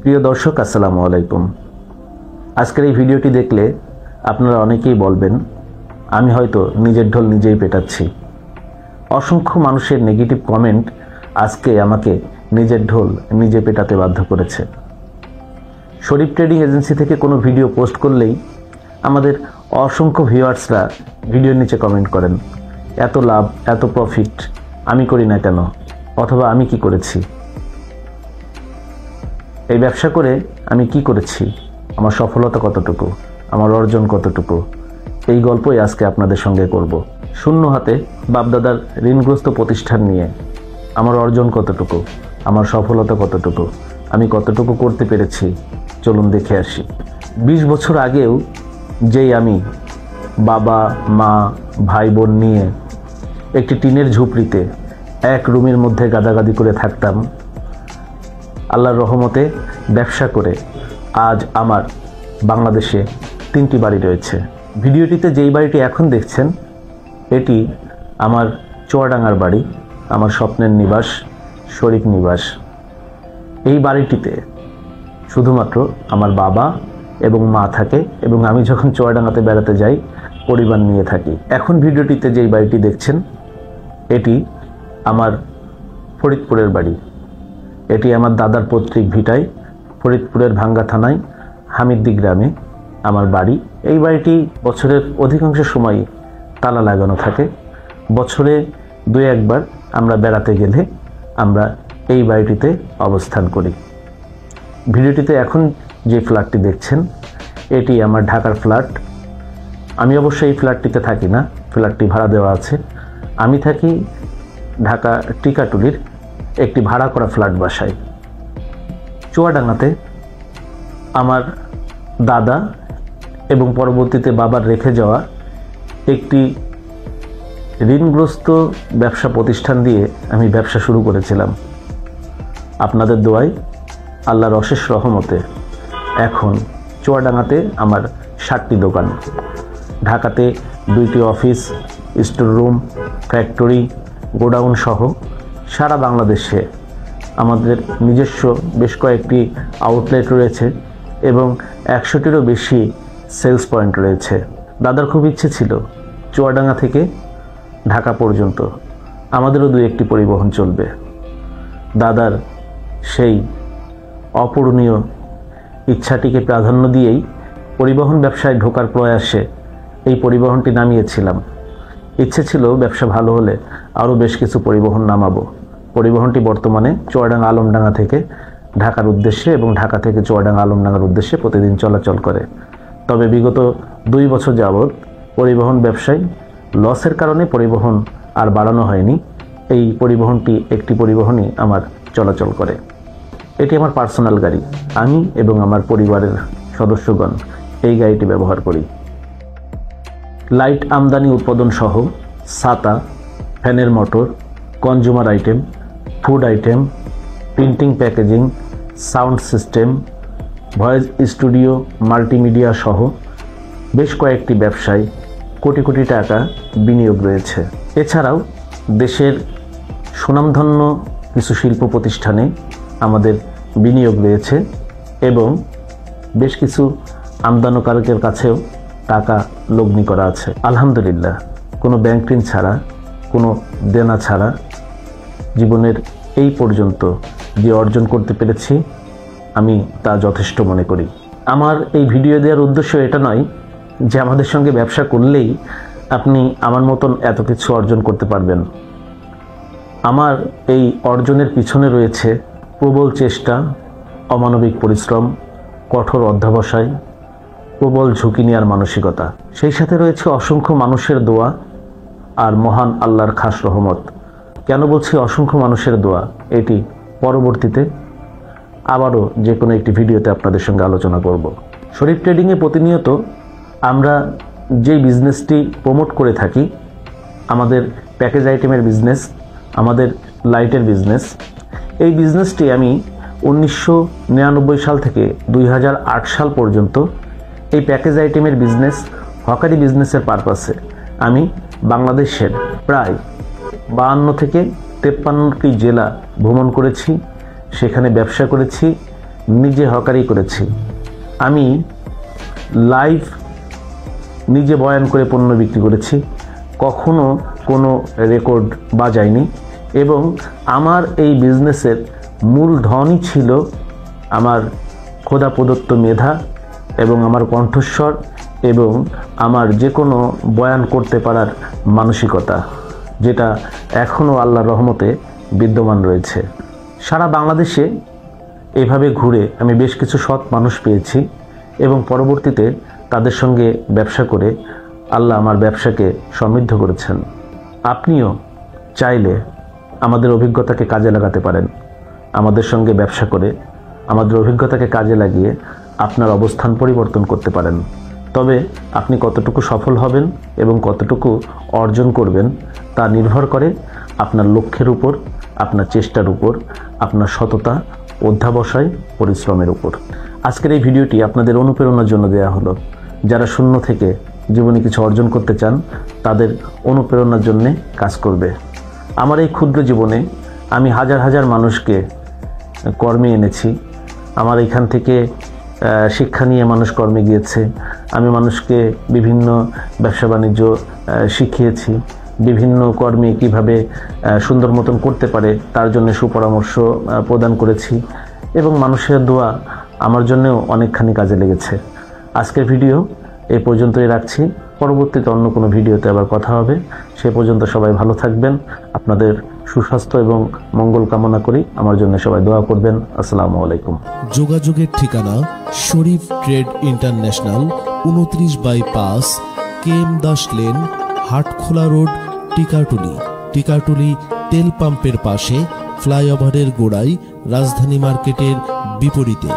প্রিয় দর্শক, আসসালামু আলাইকুম। আজকের এই ভিডিওটি দেখলে আপনারা অনেকেই বলবেন আমি হয়তো নিজের ঢোল নিজেই পেটাচ্ছি। অসংখ্য মানুষের নেগেটিভ কমেন্ট আজকে আমাকে নিজের ঢোল নিজে পেটাতে বাধ্য করেছে। শরীফ ট্রেডিং এজেন্সি থেকে কোনো ভিডিও পোস্ট করলেই আমাদের অসংখ্য ভিউয়ার্সরা ভিডিওর নিচে কমেন্ট করেন, এত লাভ, এত প্রফিট আমি করি না কেন, অথবা আমি কি করেছি, এই ব্যবসা করে আমি কি করেছি, আমার সফলতা কতটুকু, আমার অর্জন কতটুকু, এই গল্পই আজকে আপনাদের সঙ্গে করব। শূন্য হাতে বাপদাদার ঋণগ্রস্ত প্রতিষ্ঠান নিয়ে আমার অর্জন কতটুকু, আমার সফলতা কতটুকু, আমি কতটুকু করতে পেরেছি, চলুন দেখে আসি। 20 বছর আগেও যেই আমি বাবা মা ভাই বোন নিয়ে একটি টিনের ঝুপড়িতে এক রুমের মধ্যে গাদাগাদি করে থাকতাম, আল্লাহর রহমতে ব্যবসা করে আজ আমার বাংলাদেশে 3টি বাড়ি রয়েছে। ভিডিওটিতে যেই বাড়িটি এখন দেখছেন এটি আমার চুয়াডাঙ্গার বাড়ি, আমার স্বপ্নের নিবাস, শরীফ নিবাস। এই বাড়িটিতে শুধুমাত্র আমার বাবা এবং মা থাকে এবং আমি যখন চুয়াডাঙ্গাতে বেড়াতে যাই পরিবার নিয়ে থাকি। এখন ভিডিওটিতে যেই বাড়িটি দেখছেন এটি আমার ফরিদপুরের বাড়ি। এটি আমার দাদার পৈতৃক ভিটায়, ফরিদপুরের ভাঙ্গা থানায় হামিদ্দি গ্রামে আমার বাড়ি। এই বাড়িটি বছরের অধিকাংশ সময়ই তালা লাগানো থাকে। বছরে 2-1 বার আমরা বেড়াতে গেলে আমরা এই বাড়িটিতে অবস্থান করি। ভিডিওটিতে এখন যে ফ্ল্যাটটি দেখছেন এটি আমার ঢাকার ফ্ল্যাট। আমি অবশ্য এই ফ্ল্যাটটিতে থাকি না, ফ্ল্যাটটি ভাড়া দেওয়া আছে। আমি থাকি ঢাকা টিকাটুলির একটি ভাড়া করা ফ্ল্যাট বাসায়। চুয়াডাঙ্গাতে আমার দাদা এবং পরবর্তীতে বাবার রেখে যাওয়া একটি ঋণগ্রস্ত ব্যবসা প্রতিষ্ঠান দিয়ে আমি ব্যবসা শুরু করেছিলাম। আপনাদের দোয়ায়, আল্লাহর অশেষ রহমতে এখন চুয়াডাঙ্গাতে আমার 7টি দোকান, ঢাকাতে 2টি office, store room, factory, godown সহ সারা বাংলাদেশে আমাদের নিজস্ব বেশ কয়েকটি আউটলেট রয়েছে এবং 100টিরও বেশি সেলস পয়েন্ট রয়েছে। দাদার খুব ইচ্ছে ছিল চুয়াডাঙ্গা থেকে ঢাকা পর্যন্ত আমাদেরও 2-1টি পরিবহন চলবে। দাদার সেই অপূরণীয় ইচ্ছাটিকে প্রাধান্য দিয়েই পরিবহন ব্যবসায় ঢোকার প্রয়াসে এই পরিবহনটি নামিয়েছিলাম। ইচ্ছে ছিল ব্যবসা ভালো হলে আরও বেশ কিছু পরিবহন নামাবো। পরিবহনটি বর্তমানে চুয়াডাঙ্গা আলমডাঙ্গা থেকে ঢাকার উদ্দেশ্যে এবং ঢাকা থেকে চুয়াডাঙ্গা আলমডাঙ্গার উদ্দেশ্যে প্রতিদিন চলাচল করে। তবে বিগত 2 বছর যাবৎ পরিবহন ব্যবসায় লসের কারণে পরিবহন আর বাড়ানো হয়নি। এই পরিবহনটি একটি পরিবহনই আমার চলাচল করে। এটি আমার পার্সোনাল গাড়ি, আমি এবং আমার পরিবারের সদস্যগণ এই গাড়িটি ব্যবহার করি। লাইট আমদানি উৎপাদন সহ ছাতা, ফ্যানের motor, consumer item, food item, printing, packaging, sound system, voice studio, multimedia সহ বেশ কয়েকটি ব্যবসায় কোটি কোটি টাকা বিনিয়োগ রয়েছে। এছাড়াও দেশের সুনামধন্য কিছু শিল্প প্রতিষ্ঠানে আমাদের বিনিয়োগ রয়েছে এবং বেশ কিছু আমদানিকারকের কাছেও টাকা লগ্নি করা আছে। আলহামদুলিল্লাহ, কোনো ব্যাংক ঋণ ছাড়া, কোনো দেনা ছাড়া জীবনের এই পর্যন্ত যে অর্জন করতে পেরেছি আমি তা যথেষ্ট মনে করি। আমার এই ভিডিও দেওয়ার উদ্দেশ্য এটা নয় যে আমাদের সঙ্গে ব্যবসা করলেই আপনি আমার মতন এত কিছু অর্জন করতে পারবেন। আমার এই অর্জনের পিছনে রয়েছে প্রবল চেষ্টা, অমানবিক পরিশ্রম, কঠোর অধ্যবসায়, প্রবল ঝুঁকি নেওয়ার মানসিকতা। সেই সাথে রয়েছে অসংখ্য মানুষের দোয়া আর মহান আল্লাহর খাস রহমত। কেন বলছি অসংখ্য মানুষের দোয়া, এটি পরবর্তীতে আবারও যে কোনো একটি ভিডিওতে আপনাদের সঙ্গে আলোচনা করব। শরীফ ট্রেডিংয়ে প্রতিনিয়ত আমরা যেই বিজনেসটি প্রমোট করে থাকি, আমাদের প্যাকেজ আইটেমের বিজনেস, আমাদের লাইটের বিজনেস, এই বিজনেসটি আমি 1999 সাল থেকে 2008 সাল পর্যন্ত এই প্যাকেজ আইটেমের বিজনেস, হকারি বিজনেসের পারপাসে আমি বাংলাদেশের প্রায় 52 থেকে 53টি জেলা ভ্রমণ করেছি, সেখানে ব্যবসা করেছি নিজে হকারি করেছি। আমি লাইভ নিজে বয়ান করে পণ্য বিক্রি করেছি, কখনো কোনো রেকর্ড বাজাইনি। এবং আমার এই বিজনেসের মূল ধনই ছিল আমার খোদা প্রদত্ত মেধা এবং আমার কণ্ঠস্বর এবং আমার যে কোনো বয়ান করতে পারার মানসিকতা, যেটা এখনও আল্লাহর রহমতে বিদ্যমান রয়েছে। সারা বাংলাদেশে এভাবে ঘুরে আমি বেশ কিছু সৎ মানুষ পেয়েছি এবং পরবর্তীতে তাদের সঙ্গে ব্যবসা করে আল্লাহ আমার ব্যবসাকে সমৃদ্ধ করেছেন। আপনিও চাইলে আমাদের অভিজ্ঞতাকে কাজে লাগাতে পারেন। আমাদের সঙ্গে ব্যবসা করে আমাদের অভিজ্ঞতাকে কাজে লাগিয়ে আপনার অবস্থান পরিবর্তন করতে পারেন। তবে আপনি কতটুকু সফল হবেন এবং কতটুকু অর্জন করবেন তা নির্ভর করে আপনার লক্ষ্যের উপর, আপনার চেষ্টার উপর, আপনার সততা, অধ্যাবসায়, পরিশ্রমের উপর। আজকের এই ভিডিওটি আপনাদের অনুপ্রেরণার জন্য দেয়া হলো। যারা শূন্য থেকে জীবনে কিছু অর্জন করতে চান তাদের অনুপ্রেরণার জন্যে কাজ করবে। আমার এই ক্ষুদ্র জীবনে আমি হাজার হাজার মানুষকে কর্মে এনেছি। আমার এখান থেকে শিক্ষা নিয়ে মানুষ কর্মে গিয়েছে। আমি মানুষকে বিভিন্ন ব্যবসা বাণিজ্য শিখিয়েছি। বিভিন্ন কর্মে কিভাবে সুন্দর মতন করতে পারে তার জন্য সুপরামর্শ প্রদান করেছি এবং মানুষের দোয়া আমার জন্যও অনেকখানি কাজে লেগেছে। আজকের ভিডিও এই পর্যন্তই রাখছি। পরবর্তীতে অন্য কোনো ভিডিওতে আবার কথা হবে। সে পর্যন্ত সবাই ভালো থাকবেন। আপনাদের সুস্বাস্থ্য এবং মঙ্গল কামনা করি। আমার জন্য সবাই দোয়া করবেন। আসসালামু আলাইকুম। যোগাযোগের ঠিকানা Sharif Trade International, 29/5 KM Das lane, Hatkhola road, Tikatuli তেল পাম্পের পাশে, ফ্লাইওভারের গোড়ায়, রাজধানী মার্কেটের বিপরীতে।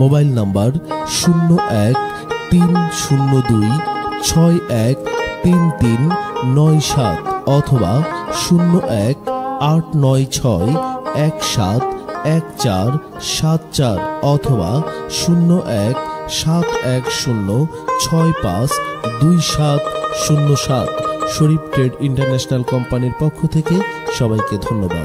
মোবাইল নাম্বার 01-302-613397 অথবা 01-896-171474 অথবা 01-710652707। শরীফ ট্রেড ইন্টারন্যাশনাল কোম্পানির পক্ষ থেকে সবাইকে ধন্যবাদ।